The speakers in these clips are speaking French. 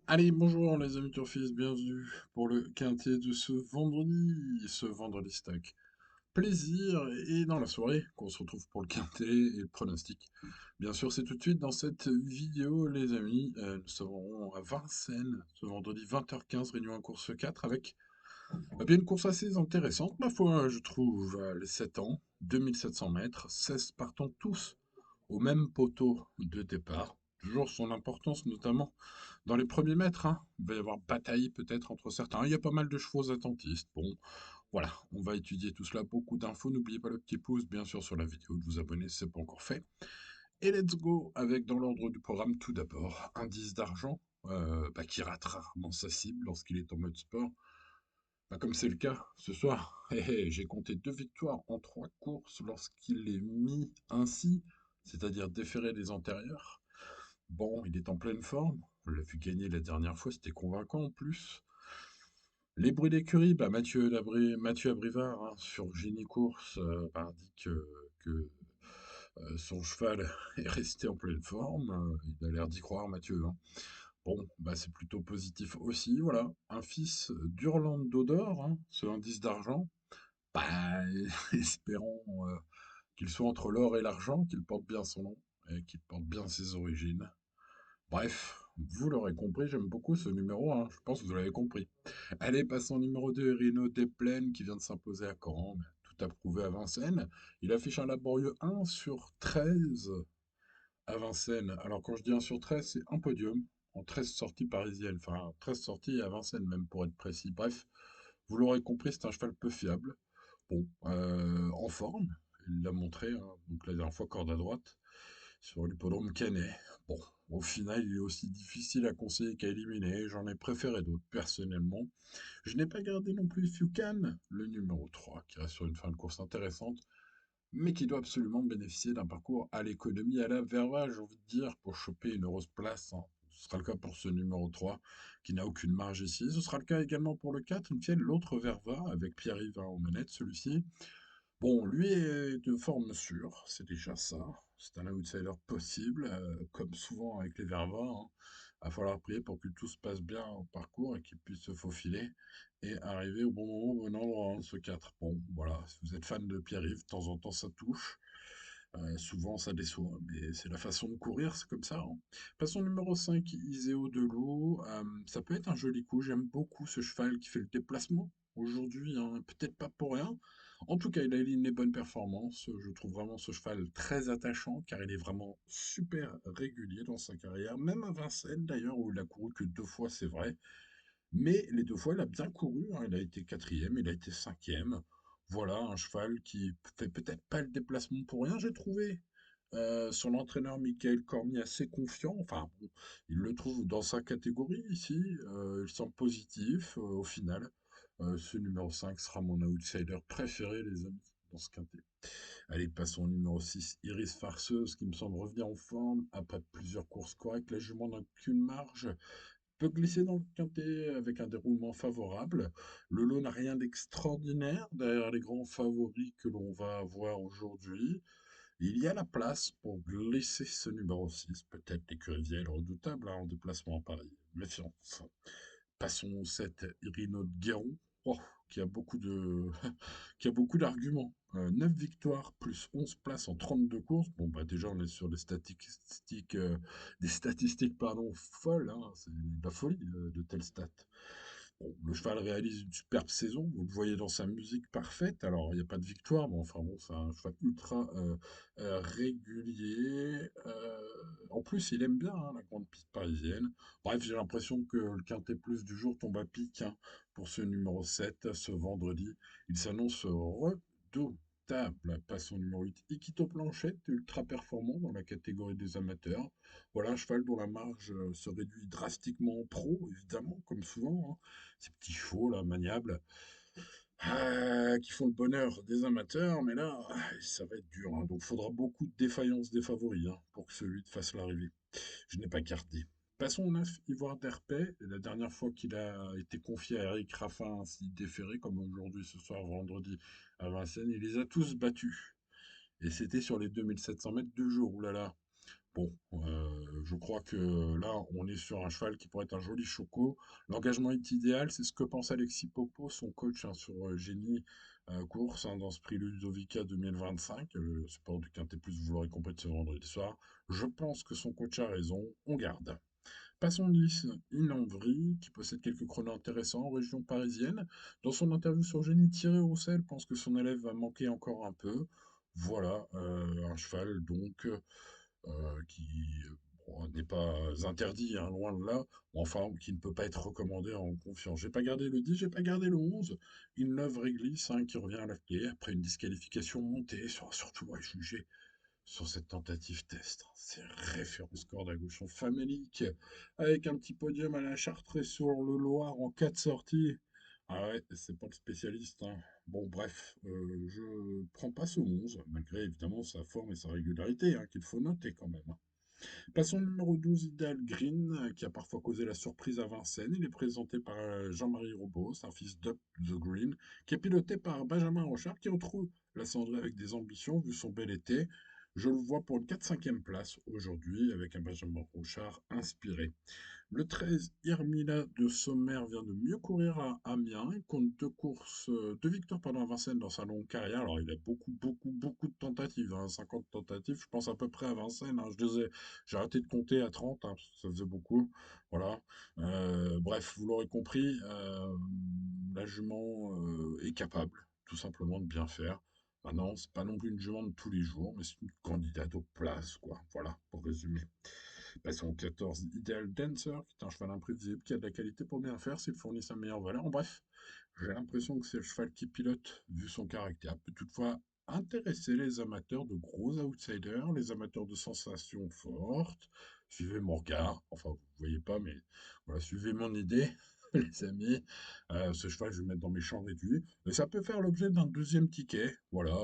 Allez, bonjour les amis turfistes, bienvenue pour le quintet de ce vendredi stack. Plaisir et dans la soirée qu'on se retrouve pour le quintet et le pronostic. Bien sûr, c'est tout de suite dans cette vidéo, les amis. Nous serons à Vincennes ce vendredi 20h15, réunion en course 4 avec bien une course assez intéressante, ma foi, je trouve. Les 7 ans, 2700 mètres, 16 partants tous au même poteau de départ. Toujours son importance, notamment dans les premiers mètres, hein. Il va y avoir bataille peut-être entre certains. Il y a pas mal de chevaux attentistes. Bon, voilà, on va étudier tout cela. Beaucoup d'infos. N'oubliez pas le petit pouce, bien sûr, sur la vidéo, de vous abonner si ce n'est pas encore fait. Et let's go avec, dans l'ordre du programme, tout d'abord, indice d'argent, qui rate rarement sa cible lorsqu'il est en mode sport. Comme c'est le cas ce soir. J'ai compté 2 victoires en 3 courses lorsqu'il est mis ainsi, c'est-à-dire déféré des antérieurs. Bon, il est en pleine forme. On l'a vu gagner la dernière fois, c'était convaincant en plus. Les bruits d'écurie, Mathieu Abrivard, hein, sur Génie Course, dit que son cheval est resté en pleine forme. Il a l'air d'y croire, Mathieu, hein. Bon, c'est plutôt positif aussi. Voilà, un fils d'Urlando d'Or, hein, ce indice d'argent. Bah, espérons qu'il soit entre l'or et l'argent, qu'il porte bien son nom et qu'il porte bien ses origines. Bref, vous l'aurez compris, j'aime beaucoup ce numéro 1, je pense que vous l'avez compris. Allez, passons au numéro 2, Rino Desplaines, qui vient de s'imposer à Caen, mais tout approuvé à Vincennes. Il affiche un laborieux 1 sur 13 à Vincennes. Alors quand je dis 1 sur 13, c'est un podium en 13 sorties parisiennes, enfin 13 sorties à Vincennes même pour être précis. Bref, vous l'aurez compris, c'est un cheval peu fiable. Bon, en forme, il l'a montré, hein, donc la dernière fois corde à droite sur l'hippodrome Canet. Bon, au final, il est aussi difficile à conseiller qu'à éliminer. J'en ai préféré d'autres, personnellement. Je n'ai pas gardé non plus Fucan, le numéro 3, qui reste sur une fin de course intéressante, mais qui doit absolument bénéficier d'un parcours à l'économie, à la Verva, j'ai envie de dire, pour choper une heureuse place, hein. Ce sera le cas pour ce numéro 3, qui n'a aucune marge ici. Ce sera le cas également pour le 4, une tienne, l'autre Verva, avec Pierre-Yves aux manettes, celui-ci. Bon, lui est de forme sûre, c'est déjà ça. C'est un outsider possible, comme souvent avec les Vervas, hein. Il va falloir prier pour que tout se passe bien au parcours et qu'il puisse se faufiler et arriver au bon moment, au bon endroit, hein, ce 4. Bon, voilà, si vous êtes fan de Pierre-Yves, de temps en temps ça touche. Souvent ça déçoit, mais c'est la façon de courir, c'est comme ça, hein. Passons au numéro 5, Iséo Delou. Ça peut être un joli coup, j'aime beaucoup ce cheval qui fait le déplacement aujourd'hui, hein, peut-être pas pour rien. En tout cas, il a aligné les bonnes performances. Je trouve vraiment ce cheval très attachant, car il est vraiment super régulier dans sa carrière, même à Vincennes d'ailleurs, où il a couru que 2 fois, c'est vrai. Mais les 2 fois, il a bien couru, hein. Il a été quatrième, il a été cinquième. Voilà, un cheval qui fait peut-être pas le déplacement pour rien, j'ai trouvé. Son entraîneur Michael Cormier assez confiant. Enfin, bon, il le trouve dans sa catégorie ici. Il semble positif au final. Ce numéro 5 sera mon outsider préféré, les amis, dans ce quintet. Allez, passons au numéro 6, Iris Farceuse, qui me semble revenir en forme après plusieurs courses correctes. La jument n'a qu'une marge, peut glisser dans le quintet avec un déroulement favorable. Le lot n'a rien d'extraordinaire derrière les grands favoris que l'on va avoir aujourd'hui. Il y a la place pour glisser ce numéro 6, peut-être l'écurie Vielle redoutable, hein, en déplacement à Paris. Méfiance. Passons au 7, Irino de Guéron, oh, qui a beaucoup de qui a beaucoup d'arguments. 9 victoires plus 11 places en 32 courses. Bon, déjà, on est sur des statistiques pardon, folles, hein. C'est de la folie de telles stats. Bon, le cheval réalise une superbe saison. Vous le voyez dans sa musique parfaite. Alors, il n'y a pas de victoire, mais enfin bon, c'est un cheval ultra régulier. En plus, il aime bien, hein, la grande piste parisienne. Bref, j'ai l'impression que le Quintet Plus du jour tombe à pic, hein, pour ce numéro 7 ce vendredi. Il s'annonce redoutable. Passons au numéro 8, Iquito Planchette, ultra performant dans la catégorie des amateurs. Voilà un cheval dont la marge se réduit drastiquement en pro, évidemment, comme souvent, hein. Ces petits chevaux là, maniables, qui font le bonheur des amateurs, mais là, ça va être dur, hein. Donc, il faudra beaucoup de défaillance des favoris, hein, pour que celui de fasse l'arrivée. Je n'ai pas gardé. Passons au 9, Ivoire d'Herpet. La dernière fois qu'il a été confié à Eric Raffin, ainsi déféré, comme aujourd'hui, ce soir, vendredi, à Vincennes, il les a tous battus. Et c'était sur les 2700 mètres de jour. Ouh là là. Bon, je crois que là, on est sur un cheval qui pourrait être un joli choco. L'engagement est idéal, c'est ce que pense Alexis Popo, son coach hein, sur Génie Course hein, dans ce prix Ludovica 2025, le sport du Quintet Plus, vous l'aurez compris de ce vendredi soir. Je pense que son coach a raison, on garde. Passons 10, Inambri, qui possède quelques chronos intéressants en région parisienne. Dans son interview sur Génie, Thierry Roussel pense que son élève va manquer encore un peu. Voilà, un cheval donc qui bon, n'est pas interdit, hein, loin de là, enfin qui ne peut pas être recommandé en confiance. J'ai pas gardé le 10, j'ai pas gardé le 11. Une Love Réglisse hein, qui revient à la clé après une disqualification montée, sera surtout à juger sur cette tentative test. C'est référence corde à gauche en famélique, avec un petit podium à la Chartreuse sur le Loir en 4 sorties. Ah ouais, c'est pas le spécialiste, hein. Bon, bref, je prends pas ce 11, malgré évidemment sa forme et sa régularité, hein, qu'il faut noter quand même, hein. Passons au numéro 12, Ideal Green, qui a parfois causé la surprise à Vincennes. Il est présenté par Jean-Marie Robos, un fils d'Up the Green, qui est piloté par Benjamin Rochard, qui retrouve la cendrée avec des ambitions, vu son bel été. Je le vois pour une 4-5e place aujourd'hui, avec un Benjamin Rochard inspiré. Le 13, Irmila de Sommer vient de mieux courir à Amiens. Il compte deux victoires pendant Vincennes dans sa longue carrière. Alors, il a beaucoup de tentatives, hein, 50 tentatives. Je pense à peu près à Vincennes, hein. J'ai arrêté de compter à 30, hein, parce que ça faisait beaucoup. Voilà. Bref, vous l'aurez compris, la jument est capable, tout simplement, de bien faire. Maintenant, c'est pas non plus une jument de tous les jours, mais c'est une candidate aux places, quoi. Voilà, pour résumer. Passons au 14, Ideal Dancer, qui est un cheval imprévisible, qui a de la qualité pour bien faire s'il fournit sa meilleure valeur. En bref, j'ai l'impression que c'est le cheval qui pilote, vu son caractère, peut toutefois intéresser les amateurs de gros outsiders, les amateurs de sensations fortes. Suivez mon regard, enfin vous ne voyez pas, mais voilà, suivez mon idée, les amis. Ce cheval, je vais le mettre dans mes champs réduits. Et ça peut faire l'objet d'un deuxième ticket, voilà,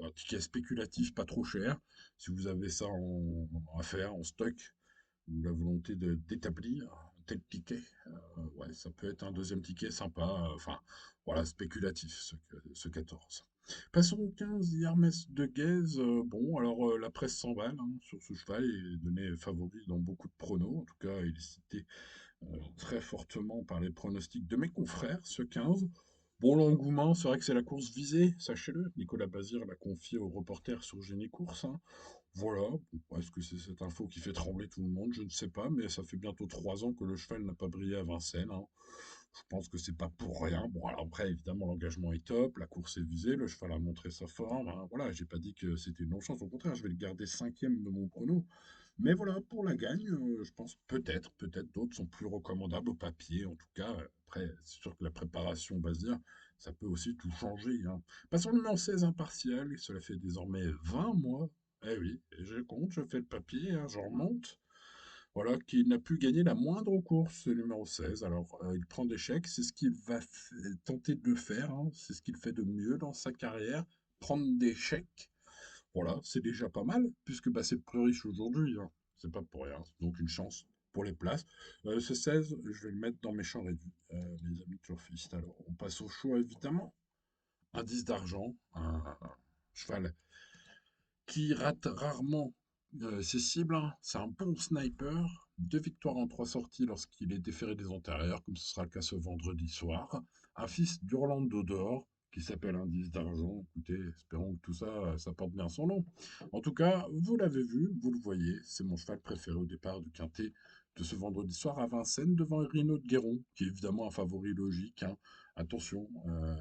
un ticket spéculatif pas trop cher. Si vous avez ça à faire en stock, ou la volonté d'établir un tel ticket, ouais, ça peut être un deuxième ticket sympa, enfin, voilà, spéculatif, ce 14. Passons au 15, Hermès de Guèze. Bon, alors la presse s'emballe hein, sur ce cheval, il est donné favori dans beaucoup de pronos, en tout cas, il est cité très fortement par les pronostics de mes confrères, ce 15. Bon, l'engouement, c'est vrai que c'est la course visée, sachez-le. Nicolas Bazir l'a confié au reporter sur Génie Course, hein. Voilà, bon, est-ce que c'est cette info qui fait trembler tout le monde? Je ne sais pas, mais ça fait bientôt 3 ans que le cheval n'a pas brillé à Vincennes, hein. Je pense que c'est pas pour rien. Bon, alors après, évidemment, l'engagement est top, la course est visée, le cheval a montré sa forme, hein. Voilà, j'ai pas dit que c'était une non-chance, au contraire, je vais le garder 5e de mon prono. Mais voilà, pour la gagne, je pense peut-être d'autres sont plus recommandables au papier, en tout cas. Après, c'est sûr que la préparation, on va se dire, ça peut aussi tout changer, hein. Passons au numéro 16, impartial, cela fait désormais 20 mois. Eh oui, et je compte, je fais le papier, hein, j'en remonte. Voilà, qui n'a pu gagner la moindre course, ce numéro 16. Alors, il prend des chèques, c'est ce qu'il va tenter de faire, hein, c'est ce qu'il fait de mieux dans sa carrière, prendre des chèques. Voilà, c'est déjà pas mal, puisque bah, c'est le plus riche aujourd'hui, hein. C'est pas pour rien. Donc une chance pour les places. Ce 16, je vais le mettre dans mes champs réduits, les amis turfistes. Alors, on passe au choix, évidemment. Un 10 d'argent, un cheval qui rate rarement ses cibles, hein. C'est un bon sniper. 2 victoires en 3 sorties lorsqu'il est déféré des antérieurs, comme ce sera le cas ce vendredi soir. Un fils d'Orlando d'Or qui s'appelle Indice d'argent. Écoutez, espérons que tout ça, ça porte bien son nom. En tout cas, vous l'avez vu, vous le voyez, c'est mon cheval préféré au départ du quintet de ce vendredi soir à Vincennes devant Rino de Guéron, qui est évidemment un favori logique, hein. Attention,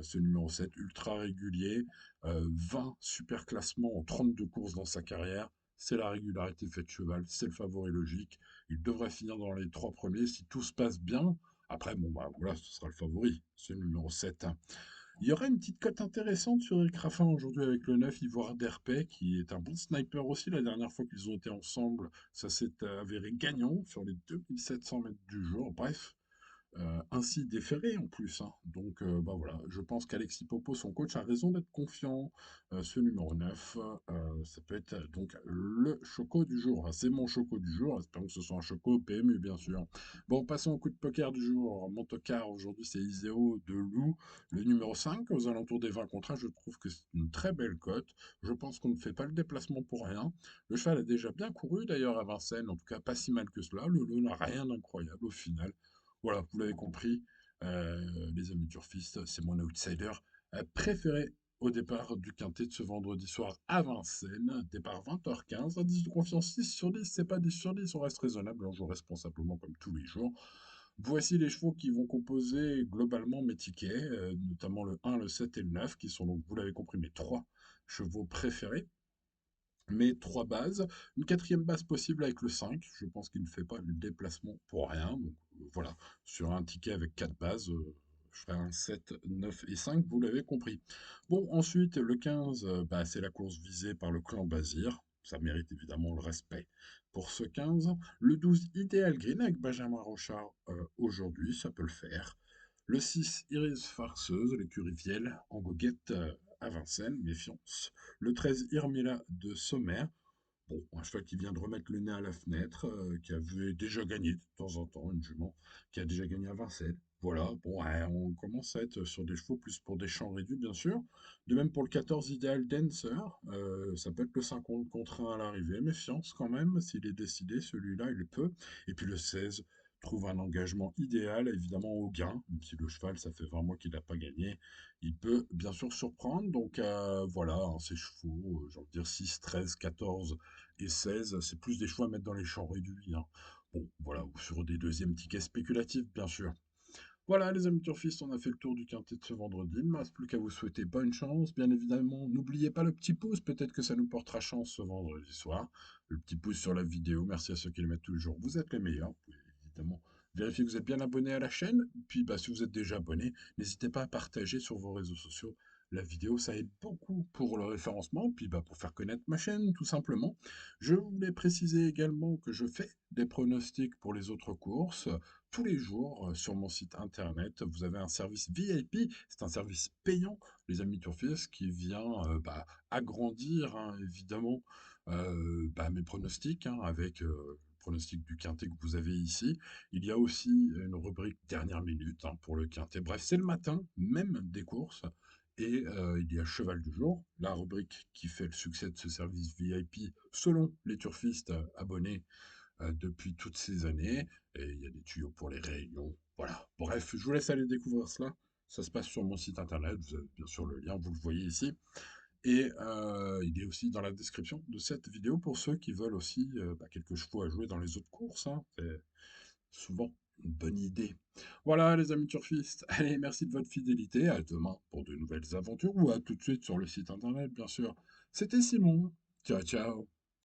ce numéro 7, ultra régulier, 20 super classements en 32 courses dans sa carrière. C'est la régularité faite cheval, c'est le favori logique. Il devrait finir dans les 3 premiers si tout se passe bien. Après, bon, bah voilà, ce sera le favori, c'est le numéro 7. Il y aura une petite cote intéressante sur Eric Raffin aujourd'hui avec le 9 Ivoire d'Herpé, qui est un bon sniper aussi. La dernière fois qu'ils ont été ensemble, ça s'est avéré gagnant sur les 2700 mètres du jour. Bref, ainsi déféré en plus, hein. Donc, bah, voilà, je pense qu'Alexis Popo, son coach, a raison d'être confiant. Ce numéro 9, ça peut être donc le choco du jour. Enfin, c'est mon choco du jour, espérons que ce soit un choco PMU, bien sûr. Bon, passons au coup de poker du jour. Mon tocard, aujourd'hui, c'est Iséo de Loup, le numéro 5, aux alentours des 20 contre 1. Je trouve que c'est une très belle cote. Je pense qu'on ne fait pas le déplacement pour rien. Le cheval a déjà bien couru, d'ailleurs, à Vincennes, en tout cas pas si mal que cela. Le lot n'a rien d'incroyable au final. Voilà, vous l'avez compris, les amis turfistes, c'est mon outsider préféré au départ du quintet de ce vendredi soir à Vincennes. Départ 20h15, indice de confiance 6 sur 10, c'est pas 10 sur 10, on reste raisonnable, on joue responsablement comme tous les jours. Voici les chevaux qui vont composer globalement mes tickets, notamment le 1, le 7 et le 9, qui sont donc, vous l'avez compris, mes trois chevaux préférés. Mes trois bases, une quatrième base possible avec le 5. Je pense qu'il ne fait pas le déplacement pour rien. Donc voilà, sur un ticket avec quatre bases, je ferai un 7, 9 et 5, vous l'avez compris. Bon, ensuite, le 15, bah, c'est la course visée par le clan Bazir. Ça mérite évidemment le respect pour ce 15. Le 12, Idéal Green avec Benjamin Rochard aujourd'hui, ça peut le faire. Le 6, Iris Farceuse, l'écurie Vielle, en goguette à Vincennes, méfiance. Le 13, Irmila de Sommer. Bon, un cheval qui vient de remettre le nez à la fenêtre, qui avait déjà gagné de temps en temps, une jument, qui a déjà gagné à Vincennes. Voilà, bon, ouais, on commence à être sur des chevaux plus pour des champs réduits, bien sûr. De même pour le 14, Ideal Dancer, ça peut être le 50 contre 1 à l'arrivée. Méfiance quand même, s'il est décidé, celui-là, il peut. Et puis le 16 trouve un engagement idéal, évidemment au gain, même si le cheval, ça fait 20 mois qu'il n'a pas gagné. Il peut bien sûr surprendre, donc voilà, hein, ces chevaux, j'ai envie de dire 6, 13, 14 et 16, c'est plus des choix à mettre dans les champs réduits, hein. Bon, voilà, ou sur des deuxièmes tickets spéculatifs, bien sûr. Voilà, les amis turfistes, on a fait le tour du quintet de ce vendredi. Il ne me reste plus qu'à vous souhaiter bonne chance. Bien évidemment, n'oubliez pas le petit pouce, peut-être que ça nous portera chance ce vendredi soir. Le petit pouce sur la vidéo, merci à ceux qui le mettent tous les jours. Vous êtes les meilleurs. Vous pouvez évidemment vérifier que vous êtes bien abonné à la chaîne. Puis, bah, si vous êtes déjà abonné, n'hésitez pas à partager sur vos réseaux sociaux la vidéo. Ça aide beaucoup pour le référencement, puis bah, pour faire connaître ma chaîne, tout simplement. Je voulais préciser également que je fais des pronostics pour les autres courses tous les jours sur mon site internet. Vous avez un service VIP, c'est un service payant, les amis turfistes, qui vient bah, agrandir hein, évidemment bah, mes pronostics avec le pronostic du quintet que vous avez ici. Il y a aussi une rubrique dernière minute hein, pour le quintet. Bref, c'est le matin, même des courses. Et il y a Cheval du jour, la rubrique qui fait le succès de ce service VIP selon les turfistes abonnés depuis toutes ces années. Et il y a des tuyaux pour les réunions. Voilà. Bref, je vous laisse aller découvrir cela. Ça se passe sur mon site internet. Vous avez bien sûr le lien, vous le voyez ici. Et il est aussi dans la description de cette vidéo pour ceux qui veulent aussi bah, quelques chevaux à jouer dans les autres courses, hein. C'est souvent une bonne idée. Voilà les amis turfistes. Allez, merci de votre fidélité. À demain pour de nouvelles aventures ou à tout de suite sur le site internet, bien sûr. C'était Simon. Ciao, ciao.